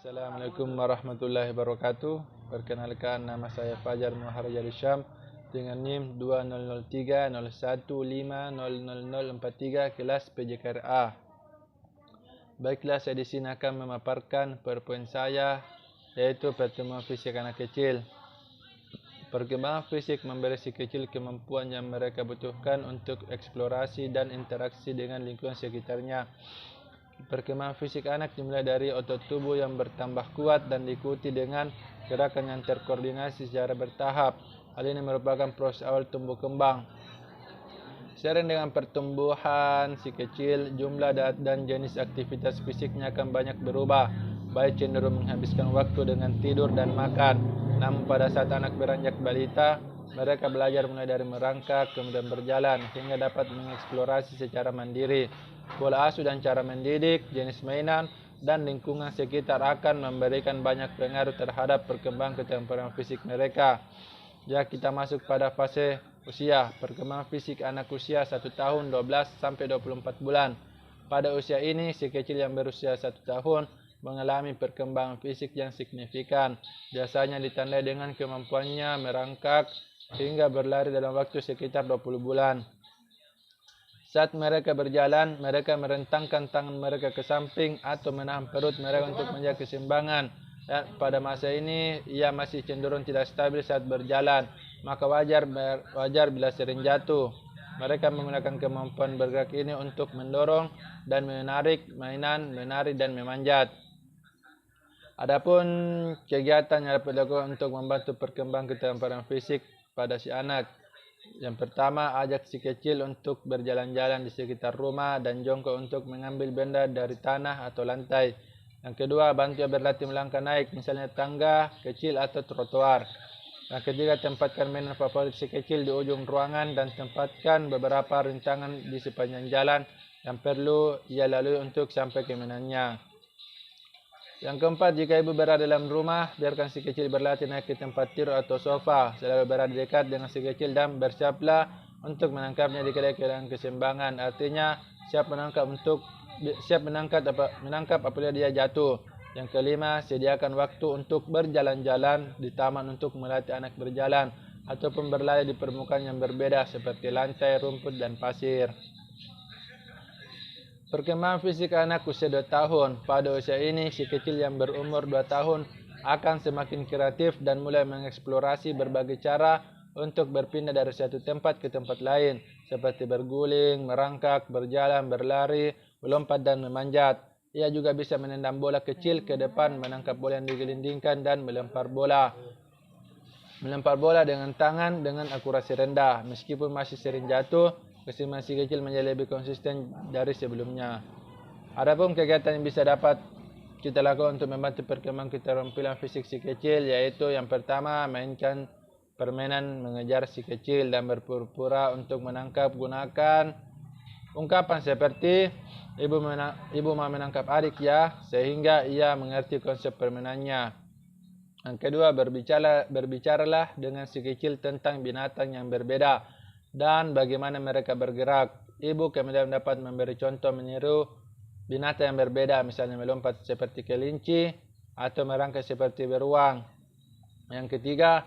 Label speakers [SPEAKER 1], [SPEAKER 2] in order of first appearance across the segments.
[SPEAKER 1] Assalamualaikum warahmatullahi wabarakatuh. Perkenalkan, nama saya Fajar Muharraj Syam dengan NIM 200301500043 kelas PJKRA. Baiklah, saya di sini akan memaparkan PowerPoint saya, yaitu pertemuan fisik anak kecil. Perkembangan fisik memberi si kecil kemampuan yang mereka butuhkan untuk eksplorasi dan interaksi dengan lingkungan sekitarnya. Perkembangan fisik anak dimulai dari otot tubuh yang bertambah kuat dan diikuti dengan gerakan yang terkoordinasi secara bertahap. Hal ini merupakan proses awal tumbuh kembang. Seiring dengan pertumbuhan si kecil, jumlah dan jenis aktivitas fisiknya akan banyak berubah, baik cenderung menghabiskan waktu dengan tidur dan makan. Namun pada saat anak beranjak balita, mereka belajar mulai dari merangkak, kemudian berjalan, hingga dapat mengeksplorasi secara mandiri. Pola asuh dan cara mendidik, jenis mainan, dan lingkungan sekitar akan memberikan banyak pengaruh terhadap perkembangan keterampilan fisik mereka. Ya, kita masuk pada fase usia. Perkembangan fisik anak usia 1 tahun 12 sampai 24 bulan. Pada usia ini, si kecil yang berusia 1 tahun mengalami perkembangan fisik yang signifikan. Biasanya ditandai dengan kemampuannya merangkak hingga berlari dalam waktu sekitar 20 bulan. Saat mereka berjalan, mereka merentangkan tangan mereka ke samping atau menahan perut mereka untuk menjaga keseimbangan. Dan pada masa ini, ia masih cenderung tidak stabil saat berjalan, maka wajar bila sering jatuh. Mereka menggunakan kemampuan bergerak ini untuk mendorong dan menarik mainan, menari, dan memanjat. Adapun kegiatan yang dapat dilakukan untuk membantu perkembangan keterampilan fisik pada si anak. Yang pertama, ajak si kecil untuk berjalan-jalan di sekitar rumah dan jongkok untuk mengambil benda dari tanah atau lantai. Yang kedua, bantu berlatih melangkah naik, misalnya tangga kecil atau trotoar. Yang ketiga, tempatkan mainan favorit si kecil di ujung ruangan dan tempatkan beberapa rintangan di sepanjang jalan yang perlu ia lalui untuk sampai ke mainannya. Yang keempat, jika ibu berada dalam rumah, biarkan si kecil berlatih naik ke tempat tidur atau sofa. Selalu berada dekat dengan si kecil dan bersiaplah untuk menangkapnya jika dia kehilangan keseimbangan. Artinya, siap menangkap apabila dia jatuh. Yang kelima, sediakan waktu untuk berjalan-jalan di taman untuk melatih anak berjalan ataupun berlari di permukaan yang berbeda seperti lantai, rumput, dan pasir. Perkembangan fisik anak usia 2 tahun. Pada usia ini, si kecil yang berumur 2 tahun akan semakin kreatif dan mulai mengeksplorasi berbagai cara untuk berpindah dari satu tempat ke tempat lain, seperti berguling, merangkak, berjalan, berlari, melompat, dan memanjat. Ia juga bisa menendang bola kecil ke depan, menangkap bola yang digelindingkan, dan melempar bola. Melempar bola dengan tangan dengan akurasi rendah. Meskipun masih sering jatuh, keseimbangan si kecil menjadi lebih konsisten dari sebelumnya. Adapun kegiatan yang bisa dapat kita lakukan untuk membantu perkembangan keterampilan fisik si kecil, yaitu yang pertama, mainkan permainan mengejar si kecil dan berpura-pura untuk menangkap. Gunakan ungkapan seperti ibu mau menangkap adik ya, sehingga ia mengerti konsep permainannya. Yang kedua, berbicaralah dengan si kecil tentang binatang yang berbeda dan bagaimana mereka bergerak. Ibu kemudian dapat memberi contoh meniru binatang yang berbeda, misalnya melompat seperti kelinci atau merangkak seperti beruang. Yang ketiga,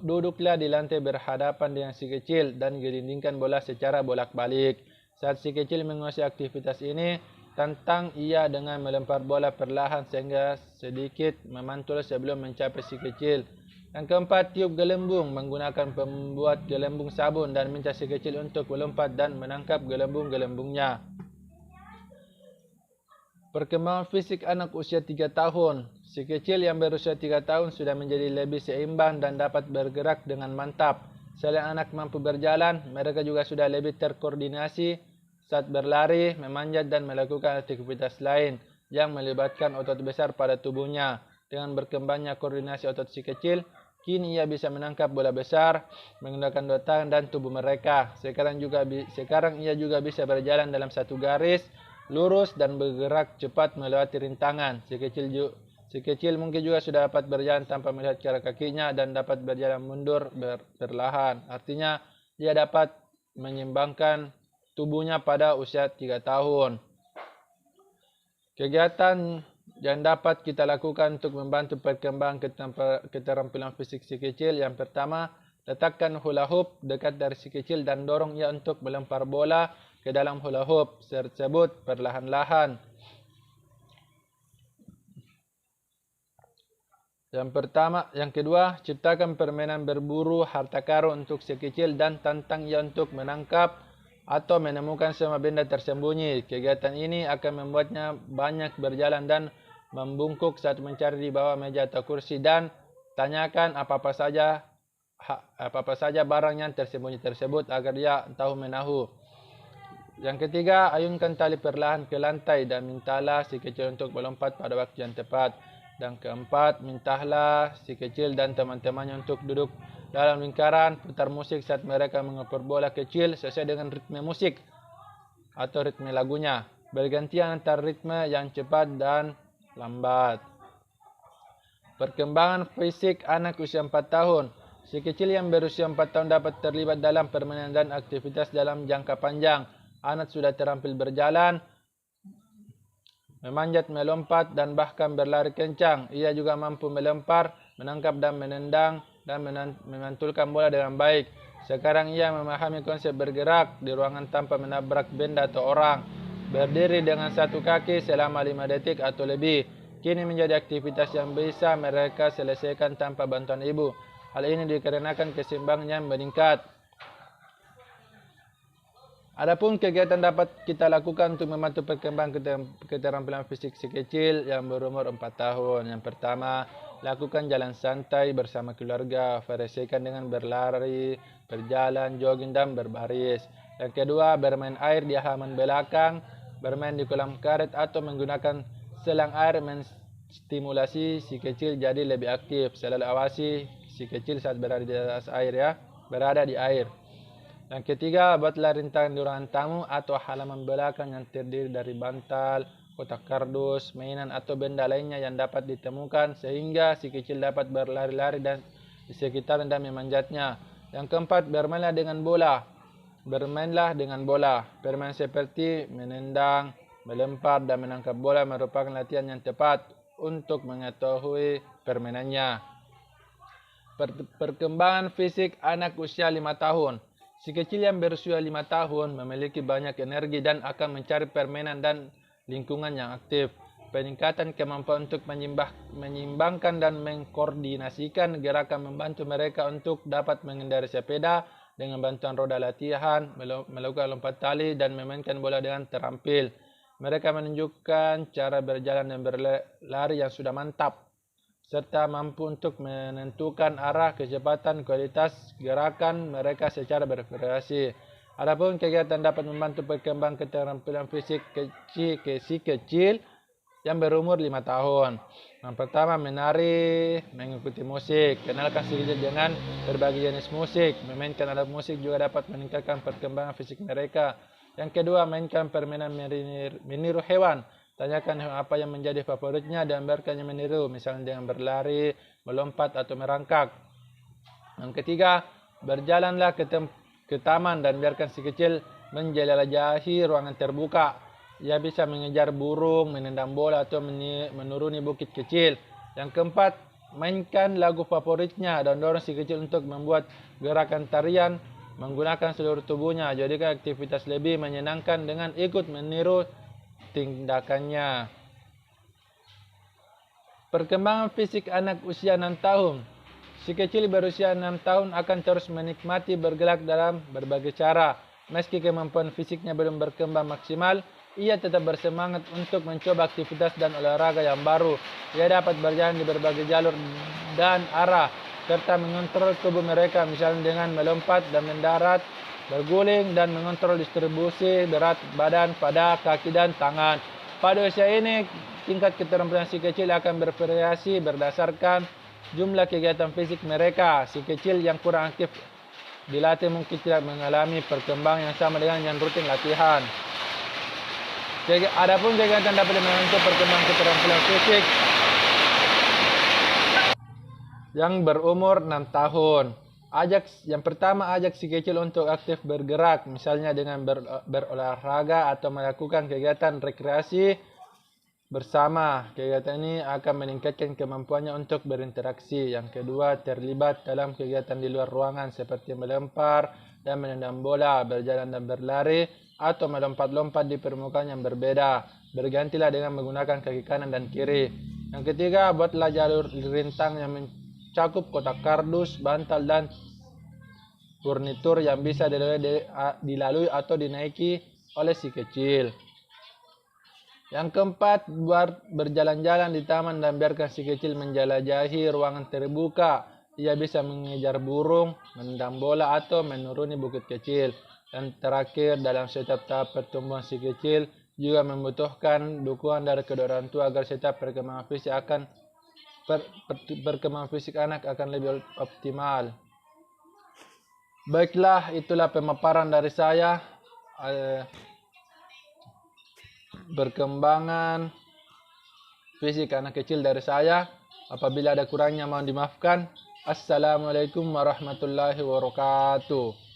[SPEAKER 1] duduklah di lantai berhadapan dengan si kecil dan gelindingkan bola secara bolak-balik. Saat si kecil menguasai aktivitas ini, tantang ia dengan melempar bola perlahan sehingga sedikit memantul sebelum mencapai si kecil. Yang keempat, tiup gelembung menggunakan pembuat gelembung sabun dan minta si kecil untuk melompat dan menangkap gelembung-gelembungnya. Perkembangan fisik anak usia 3 tahun. Si kecil yang berusia 3 tahun sudah menjadi lebih seimbang dan dapat bergerak dengan mantap. Selain anak mampu berjalan, mereka juga sudah lebih terkoordinasi saat berlari, memanjat, dan melakukan aktivitas lain yang melibatkan otot besar pada tubuhnya. Dengan berkembangnya koordinasi otot si kecil, kini ia bisa menangkap bola besar menggunakan 2 tangan dan tubuh mereka. Sekarang ia juga bisa berjalan dalam satu garis lurus dan bergerak cepat melewati rintangan. Si kecil mungkin juga sudah dapat berjalan tanpa melihat ke arah kakinya dan dapat berjalan mundur perlahan. Artinya, ia dapat menyeimbangkan tubuhnya pada usia 3 tahun. Kegiatan yang dapat kita lakukan untuk membantu perkembangan keterampilan fisik si kecil. Yang pertama, letakkan hula hoop dekat dari si kecil dan dorong ia untuk melempar bola ke dalam hula hoop tersebut perlahan-lahan. Yang kedua, ciptakan permainan berburu harta karun untuk si kecil dan tantang ia untuk menangkap atau menemukan semua benda tersembunyi. Kegiatan ini akan membuatnya banyak berjalan dan membungkuk saat mencari di bawah meja atau kursi, dan tanyakan apa-apa saja barang yang tersembunyi tersebut agar dia tahu menahu. Yang ketiga, ayunkan tali perlahan ke lantai dan mintalah si kecil untuk melompat pada waktu yang tepat. Dan keempat, mintalah si kecil dan teman-temannya untuk duduk dalam lingkaran, putar musik saat mereka mengukur bola kecil sesuai dengan ritme musik atau ritme lagunya, bergantian antara ritme yang cepat dan lambat. Perkembangan fisik anak usia 4 tahun. Si kecil yang berusia 4 tahun dapat terlibat dalam permainan dan aktivitas dalam jangka panjang. Anak sudah terampil berjalan, memanjat, melompat, dan bahkan berlari kencang. Ia juga mampu melempar, menangkap dan menendang, dan memantulkan bola dengan baik. Sekarang ia memahami konsep bergerak di ruangan tanpa menabrak benda atau orang. Berdiri dengan satu kaki selama 5 detik atau lebih kini menjadi aktivitas yang bisa mereka selesaikan tanpa bantuan ibu. Hal ini dikarenakan keseimbangannya meningkat. Adapun kegiatan dapat kita lakukan untuk membantu perkembangan keterampilan fisik si kecil yang berumur 4 tahun. Yang pertama, lakukan jalan santai bersama keluarga, variasikan dengan berlari, berjalan, jogging, dan berbaris. Yang kedua, bermain air di halaman belakang, bermain di kolam karet atau menggunakan selang air menstimulasi si kecil jadi lebih aktif. Selalu awasi si kecil saat berada di atas air berada di air. Yang ketiga, buatlah rintangan di ruangan tamu atau halaman belakang yang terdiri dari bantal, kotak kardus, mainan atau benda lainnya yang dapat ditemukan sehingga si kecil dapat berlari-lari dan di sekitarnya dan memanjatnya. Yang keempat, bermainlah dengan bola. Permainan seperti menendang, melempar, dan menangkap bola merupakan latihan yang tepat untuk mengetahui permainannya. Perkembangan fisik anak usia 5 tahun. Si kecil yang berusia 5 tahun memiliki banyak energi dan akan mencari permainan dan lingkungan yang aktif. Peningkatan kemampuan untuk menyimbangkan dan mengkoordinasikan gerakan membantu mereka untuk dapat mengendarai sepeda dengan bantuan roda latihan, melakukan lompat tali, dan memainkan bola dengan terampil. Mereka menunjukkan cara berjalan dan berlari yang sudah mantap, serta mampu untuk menentukan arah, kecepatan, kualitas gerakan mereka secara bervariasi. Adapun kegiatan dapat membantu perkembangan keterampilan fisik si kecil yang berumur 5 tahun. Yang pertama, menari, mengikuti musik. Kenalkan si kecil dengan berbagai jenis musik. Memainkan alat musik juga dapat meningkatkan perkembangan fisik mereka. Yang kedua, mainkan permainan meniru hewan. Tanyakan apa yang menjadi favoritnya dan biarkannya meniru, misalnya dengan berlari, melompat, atau merangkak. Yang ketiga, berjalanlah ke taman dan biarkan si kecil menjelajahi ruangan terbuka. Ia bisa mengejar burung, menendang bola, atau menuruni bukit kecil. Yang keempat, mainkan lagu favoritnya dan dorong si kecil untuk membuat gerakan tarian menggunakan seluruh tubuhnya. Jadikan aktivitas lebih menyenangkan dengan ikut meniru tindakannya. Perkembangan fisik anak usia 6 tahun. Si kecil berusia 6 tahun akan terus menikmati bergerak dalam berbagai cara. Meski kemampuan fisiknya belum berkembang maksimal, ia tetap bersemangat untuk mencoba aktivitas dan olahraga yang baru. Ia dapat berjalan di berbagai jalur dan arah, serta mengontrol tubuh mereka, misalnya dengan melompat dan mendarat, berguling, dan mengontrol distribusi berat badan pada kaki dan tangan. Pada usia ini, tingkat keterampilan si kecil akan bervariasi berdasarkan jumlah kegiatan fisik mereka. Si kecil yang kurang aktif dilatih mungkin tidak mengalami perkembangan yang sama dengan yang rutin latihan. Adapun kegiatan dapat membantu perkembangan keterampilan fisik yang berumur 6 tahun. Yang pertama, ajak si kecil untuk aktif bergerak, misalnya dengan berolahraga atau melakukan kegiatan rekreasi bersama. Kegiatan ini akan meningkatkan kemampuannya untuk berinteraksi. Yang kedua, terlibat dalam kegiatan di luar ruangan seperti melempar dan menendang bola, berjalan dan berlari, atau melompat-lompat di permukaan yang berbeda. Bergantilah dengan menggunakan kaki kanan dan kiri. Yang ketiga, buatlah jalur rintang yang mencakup kotak kardus, bantal, dan furnitur yang bisa dilalui atau dinaiki oleh si kecil. Yang keempat, buat berjalan-jalan di taman dan biarkan si kecil menjelajahi ruangan terbuka. Ia bisa mengejar burung, menendang bola, atau menuruni bukit kecil. Dan terakhir, dalam setiap tahap pertumbuhan si kecil juga membutuhkan dukungan dari kedua orang tua agar setiap perkembangan fisik anak akan lebih optimal. Baiklah, itulah pemaparan dari saya. Perkembangan fisik anak kecil dari saya. Apabila ada kurangnya mohon dimaafkan. Assalamualaikum warahmatullahi wabarakatuh.